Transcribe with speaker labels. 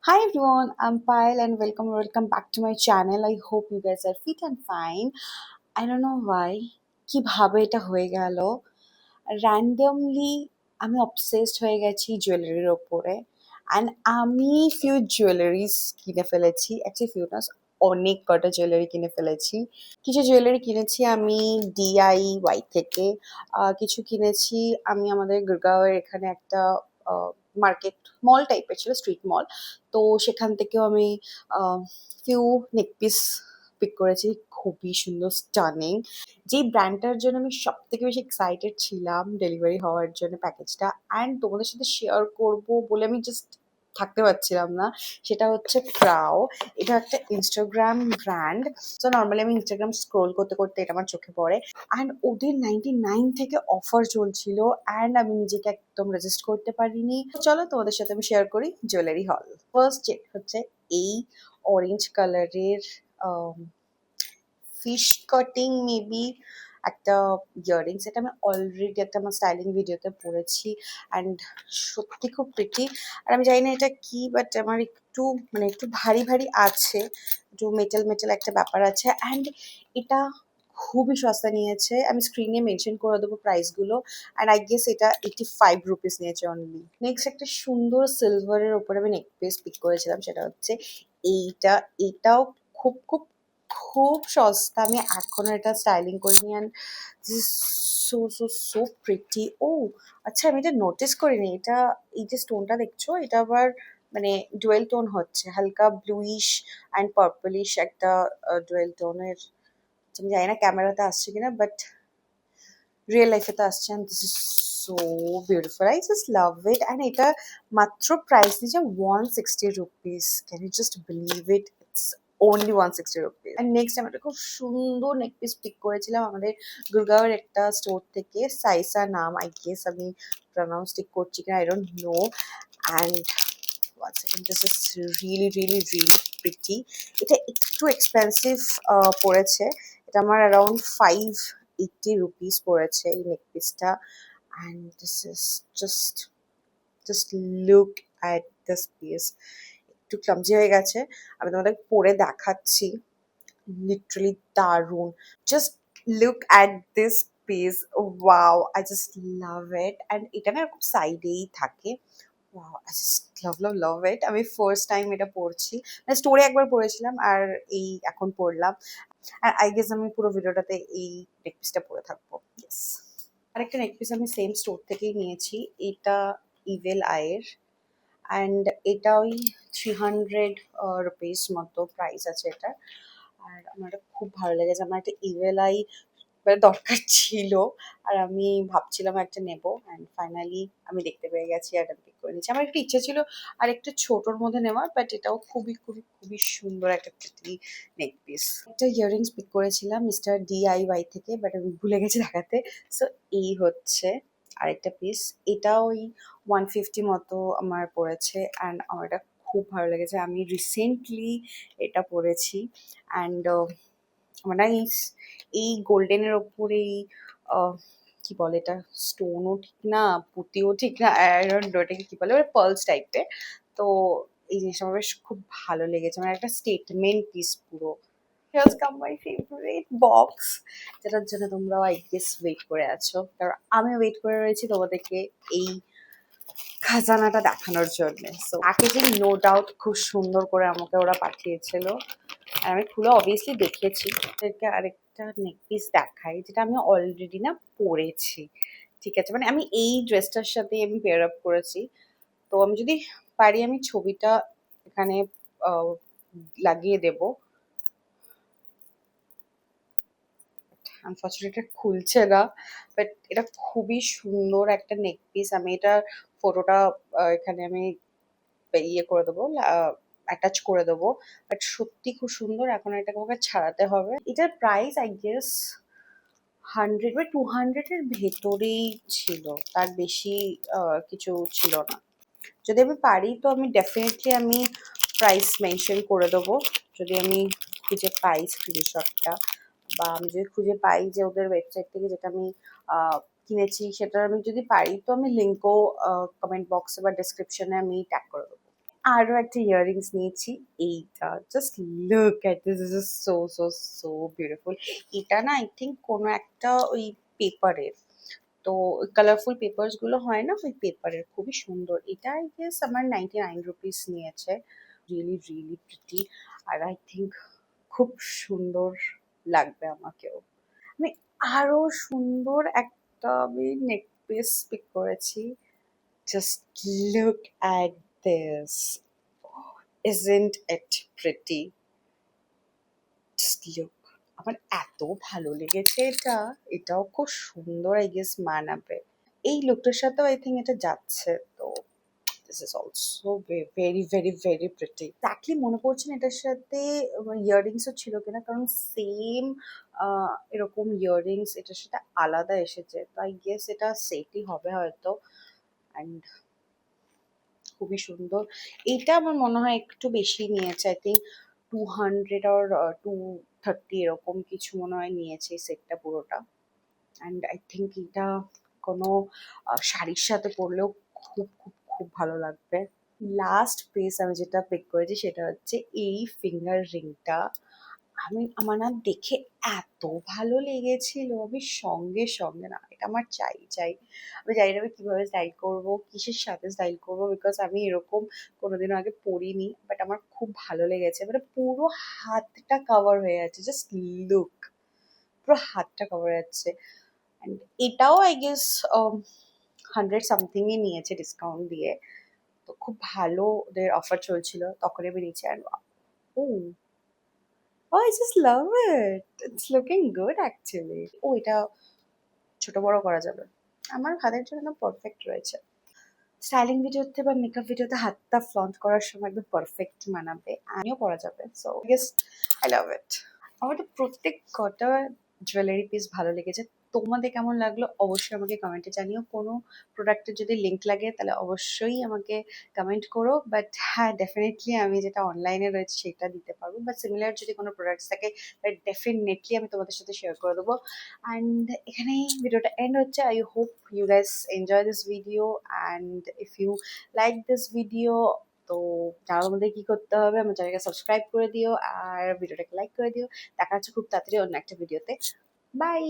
Speaker 1: Hi everyone, I'm Payal and welcome back to my channel. I hope you guys are fit and fine. I don't know why কিভাবে এটা হয়ে গেল randomly আমি obsessed হয়ে গেছি জুয়েলারির ওপরে and আমি few jewelries কিনে ফেলেছি actually few না অনেক কটা জুয়েলারি কিনে ফেলেছি কিছু জুয়েলারি কিনেছি আমি ডিআইওয়াই থেকে কিছু কিনেছি আমি আমাদের গুরগাঁওয়ের এখানে একটা মার্কেট মল টাইপের ছিল স্ট্রিট মল তো সেখান থেকেও আমি ফিউ নেকপিস পিক করেছি খুবই সুন্দর স্টানিং যেই ব্র্যান্ডটার জন্য আমি সব থেকে বেশি এক্সাইটেড ছিলাম ডেলিভারি হওয়ার জন্য প্যাকেজটা অ্যান্ড তোমাদের সাথে শেয়ার করব বলে আমি জাস্ট থাকতে পারছিলাম না সেটা হচ্ছে প্রাও এটা একটা ইনস্টাগ্রাম ব্র্যান্ড তো নর্মালি আমি ইনস্টাগ্রাম স্ক্রোল করতে করতে এটা আমার চোখে পড়ে অ্যান্ড ওদের 99 থেকে অফার চলছিল অ্যান্ড আমি নিজেকে একদম রেজিস্ট করতে পারিনি চলো তোমাদের সাথে আমি শেয়ার করি জুয়েলারি হল ফার্স্ট চেক হচ্ছে এই অরেঞ্জ কালারের ফিশ কাটিং মেবি একটা ইয়াররিংস এটা আমি অলরেডি একটা আমার স্টাইলিং ভিডিওতে পরেছি অ্যান্ড সত্যি খুব প্রিটি আর আমি জানি না এটা কি বাট আমার একটু মানে একটু ভারী ভারী আছে একটু মেটাল মেটাল একটা ব্যাপার আছে অ্যান্ড এটা খুবই সস্তা নিয়েছে আমি স্ক্রিনে মেনশন করে দেবো প্রাইসগুলো অ্যান্ড আই গেস এটা 85 রুপিস নিয়েছে অনলি নেক্সট একটা সুন্দর সিলভারের ওপরে আমি নেক পিস পিক করেছিলাম সেটা হচ্ছে এইটা এটাও খুব খুব খুব সস্তা আমি এখনো এটা স্টাইলিং করিনি and this so so so pretty ও আচ্ছা আমি এটা নোটিস করিনি এটা এই যে স্টোনটা দেখছো এটা আবার মানে ডুয়েল টোন হচ্ছে হালকা ব্লুইশ অ্যান্ড পার্পলিশ একটা ডুয়েল টোনের আমি জানি না ক্যামেরাতে আসছে কিনা বাট রিয়েল লাইফে তো আসছে and this is so beautiful I just love it and এটা মাত্র প্রাইস নিচ্ছে 160 rupees can you just believe it it's only 160 rupees and next আমি একটা খুব সুন্দর নেক পিস পিক করেছিলাম আমাদের গুরগাঁওয়ের একটা স্টোর থেকে সাইসা নাম আই গেস আমি প্রনাউন্স ঠিক করছি কিনা I don't know and one second this is really pretty এটা একটু এক্সপেন্সিভ পড়েছে এটা আমার অ্যারাউন্ড 580 রুপিস পড়েছে এই নেক পিসটা and this is just look at this piece একটু ক্লামজি হয়ে গেছে আমি তোমাদের পরে দেখাচ্ছি লিটারালি দারুণ just look at this piece wow I just love it and এটা না এরকম সাইডেই থাকে ওয়াও আই জাস্ট লাভ ইট আমি ফার্স্ট টাইম এটা পড়ছি মানে স্টোরে একবার পড়েছিলাম আর এই এখন পড়লাম আর আই গেস আমি পুরো ভিডিওটাতে এই নেকপিসটা পরে থাকবো ইয়েস আরেকটা নেকপিস আমি সেম স্টোর থেকেই নিয়েছি এটা ইভেল আয়ের অ্যান্ড এটা ওই 300 রুপিস মতো প্রাইস আছে এটা আর আমার এটা খুব ভালো লেগেছে আমার একটা ইভেল আই দরকার ছিল আর আমি ভাবছিলাম একটা নেব অ্যান্ড ফাইনালি আমি দেখতে পেয়ে গেছি আর এটা পিক করে নিচ্ছি আমার একটু ইচ্ছে ছিল আর একটু ছোটোর মধ্যে নেওয়ার বাট এটাও খুবই সুন্দর একটা প্রিটি নেক পিস একটা ইয়াররিংস পিক করেছিলাম মিস্টার ডিআইওয়াই থেকে বাট আমি ভুলে গেছি দেখাতে সো এই হচ্ছে আরেকটা পিস এটা ওই 150 মতো আমার পড়েছে অ্যান্ড আমার এটা খুব ভালো লেগেছে আমি রিসেন্টলি এটা পরেছি অ্যান্ড আমার না এই গোল্ডেনের ওপরে এই কি বলে এটা স্টোনও ঠিক না পুঁতিও ঠিক না I don't know এটাকে কি বলে পার্লস টাইপের তো এই জিনিসটা আমার বেশ খুব ভালো লেগেছে আমার একটা স্টেটমেন্ট পিস পুরো Here's come my favorite box যেটার জন্য তোমরাও আই গেস ওয়েট করে আছো কারণ আমি ওয়েট করে রয়েছি তোমাদেরকে এই খাজানাটা দেখানোর জন্য সো প্যাকেজিং নো ডাউট খুব সুন্দর করে আমাকে ওরা পাঠিয়েছিল আর আমি খুলে অবভিয়াসলি দেখেছি এদেরকে আরেকটা নেক পিস দেখাই যেটা আমি অলরেডি না পরেছি ঠিক আছে মানে আমি এই ড্রেসটার সাথে আমি পেয়ার আপ করেছি তো আমি যদি পারি আমি ছবিটা এখানে লাগিয়ে দেব আনফর্চুনেটলি খুলছে না বাট এটা খুবই সুন্দর একটা নেক পিস আমি এটা ফটোটা এখানে আমি ইয়ে করে দেবো অ্যাটাচ করে দেবো বাট সত্যি খুব সুন্দর এখন এটাকে আমাকে ছাড়াতে হবে এটার প্রাইস আই গেস 100 বা 200-এর ভেতরেই ছিল তার বেশি কিছু ছিল না যদি আমি পারি তো আমি ডেফিনেটলি আমি প্রাইস মেনশন করে দেবো যদি আমি খুঁজে পাই স্ক্রিনশটটা বা আমি যদি খুঁজে পাই যে ওদের ওয়েবসাইট থেকে যেটা আমি কিনেছি সেটার আমি যদি পারি তো আমি লিঙ্কও কমেন্ট বক্সে বা ডেসক্রিপশনে আমি ট্যাগ করে দেবো আরো একটা ইয়াররিংস নিয়েছি, এইটা just look at this, this is so so so beautiful. এটা না আই থিঙ্ক কোনো একটা ওই পেপারের, তো কালারফুল পেপারস গুলো হয় না, ওই পেপারের, খুবই সুন্দর। এটা আই গেস আমার 99 রুপিস নিয়েছে। Really really pretty. আর আই থিঙ্ক খুব সুন্দর লাগবে আমাকেও। আমি আরো সুন্দর একটা আমি নেক পিস পিক করেছি। Just look at this, isn't it pretty? Just look. আমার এত ভালো লেগেছে এটা, এটাও খুব সুন্দর আই গেস মানাবে। এই লুকটার সাথেও আই থিঙ্ক এটা যাচ্ছে। তো this is also very very very pretty. Exactly মনে পড়ছে না এটার সাথে ইয়াররিংসও ছিল কিনা, কারণ সেম এরকম ইয়াররিংস এটার সাথে আলাদা এসেছে, তো আই গেস এটা সেটই হবে হয়তো। অ্যান্ড খুবই সুন্দর। এইটা আমার মনে হয় একটু বেশি নিয়েছে, আই থিঙ্ক 200 or 230 এরকম কিছু মনে হয় নিয়েছে এই সেটটা পুরোটা। অ্যান্ড আই থিঙ্ক এটা কোনো শাড়ির সাথে পরলেও খুব খুব খুব ভালো লাগবে। লাস্ট পিস আমি যেটা পিক করেছি সেটা হচ্ছে এই ফিঙ্গার রিংটা। আমার না দেখে এত ভালো লেগেছিল, আমি সঙ্গে সঙ্গে না এটা আমার চাই চাই। আমি জানি না আমি কিভাবে স্টাইল করব, কিসের সাথে স্টাইল করব, বিকজ আমি এরকম কোনোদিনও আগে পরিনি, বাট আমার খুব ভালো লেগেছে। মানে পুরো হাতটা কভার হয়ে যাচ্ছে, জাস্ট লুক, পুরো হাতটা কভার হয়ে যাচ্ছে। অ্যান্ড এটাও আই গেস 100 সামথিংই নিয়েছে ডিসকাউন্ট দিয়ে। তো খুব ভালো ওদের অফার চলছিল, তখন আমি নিয়েছি। And oh, Oh, I just love it. It's looking good actually. ও এটা ছোট বড় করা যাবে। আমার হাতের জন্য পারফেক্ট রয়েছে। স্টাইলিং ভিডিওতে বা মেকআপ ভিডিওতে হাতটা ফ্লন্ট করার সময় একদম পারফেক্ট মানাবে। আমিও পরা যাবে। So I guess I love it. আমার তো প্রত্যেক কটা জুয়েলারি পিস ভালো লেগেছে। তোমাদের কেমন লাগলো অবশ্যই আমাকে কমেন্টে জানিও। কোনো প্রোডাক্টের যদি লিঙ্ক লাগে তাহলে অবশ্যই আমাকে কমেন্ট করো। বাট হ্যাঁ, ডেফিনেটলি আমি যেটা অনলাইনে রয়েছে সেটা দিতে পারবো, বাট সিমিলার যদি কোনো প্রোডাক্টস থাকে তাহলে ডেফিনেটলি আমি তোমাদের সাথে শেয়ার করে দেবো। অ্যান্ড এখানেই ভিডিওটা এন্ড হচ্ছে। I hope you guys enjoy this video, and if you like this video, তো তার মধ্যে কি করতে হবে, আমার চ্যানেলকে সাবস্ক্রাইব করে দিও আর ভিডিওটাকে লাইক করে দিও। দেখা হচ্ছে খুব তাড়াতাড়ি অন্য একটা ভিডিওতে। বাই।